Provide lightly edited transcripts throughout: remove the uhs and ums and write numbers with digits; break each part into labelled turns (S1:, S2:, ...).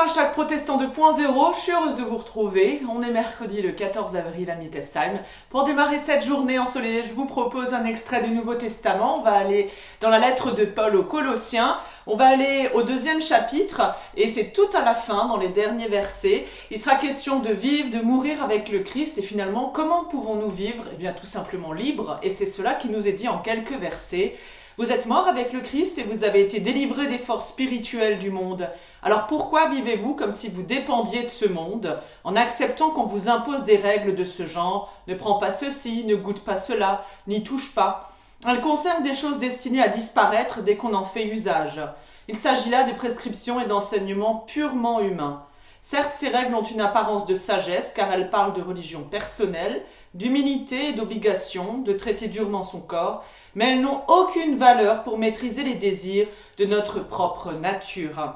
S1: hashtag protestant 2.0, je suis heureuse de vous retrouver. On est mercredi le 14 avril à Mittesheim. Pour démarrer cette journée ensoleillée, je vous propose un extrait du Nouveau Testament. On va aller dans la lettre de Paul aux Colossiens. On va aller au 2e chapitre et c'est tout à la fin, dans les derniers versets. Il sera question de vivre, de mourir avec le Christ et finalement, comment pouvons-nous vivre? Eh bien, tout simplement libre, et c'est cela qui nous est dit en quelques versets. Vous êtes mort avec le Christ et vous avez été délivrés des forces spirituelles du monde. Alors pourquoi vivez-vous comme si vous dépendiez de ce monde, en acceptant qu'on vous impose des règles de ce genre? Ne prends pas ceci, ne goûte pas cela, n'y touche pas. Elles concernent des choses destinées à disparaître dès qu'on en fait usage. Il s'agit là de prescriptions et d'enseignements purement humains. Certes, ces règles ont une apparence de sagesse car elles parlent de religion personnelle, d'humilité et d'obligation, de traiter durement son corps, mais elles n'ont aucune valeur pour maîtriser les désirs de notre propre nature.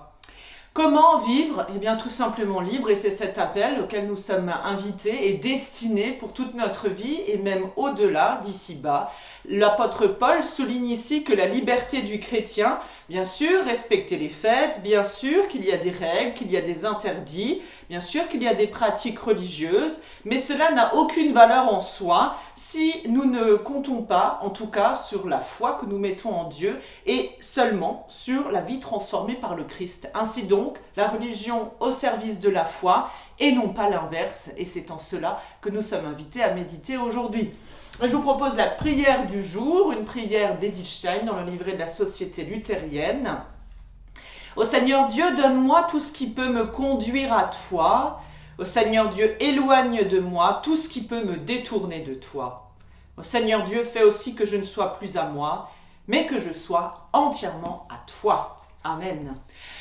S1: Comment vivre? Eh bien tout simplement libre, et c'est cet appel auquel nous sommes invités et destinés pour toute notre vie et même au-delà d'ici-bas. L'apôtre Paul souligne ici que la liberté du chrétien, bien sûr respecter les fêtes, bien sûr qu'il y a des règles, qu'il y a des interdits, bien sûr qu'il y a des pratiques religieuses, mais cela n'a aucune valeur en soi si nous ne comptons pas, en tout cas, sur la foi que nous mettons en Dieu et seulement sur la vie transformée par le Christ. Ainsi donc, la religion au service de la foi et non pas l'inverse, et c'est en cela que nous sommes invités à méditer aujourd'hui. Je vous propose la prière du jour, une prière d'Edith Stein dans le livret de la Société luthérienne. Ô Seigneur Dieu, donne-moi tout ce qui peut me conduire à toi. Ô Seigneur Dieu, éloigne de moi tout ce qui peut me détourner de toi. Ô Seigneur Dieu, fais aussi que je ne sois plus à moi, mais que je sois entièrement à toi. Amen.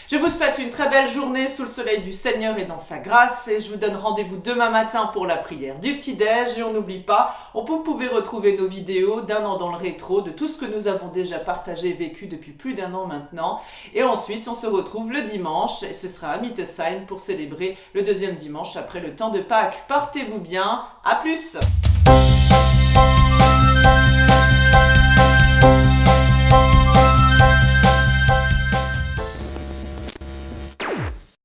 S1: Je vous souhaite une très belle journée sous le soleil du Seigneur et dans sa grâce, et je vous donne rendez-vous demain matin pour la prière du petit-déj. Et on n'oublie pas, vous pouvez retrouver nos vidéos d'un an dans le rétro, de tout ce que nous avons déjà partagé et vécu depuis plus d'1 an maintenant. Et ensuite, on se retrouve le dimanche, et ce sera à Mittesheim pour célébrer le 2e dimanche après le temps de Pâques. Portez-vous bien, à plus!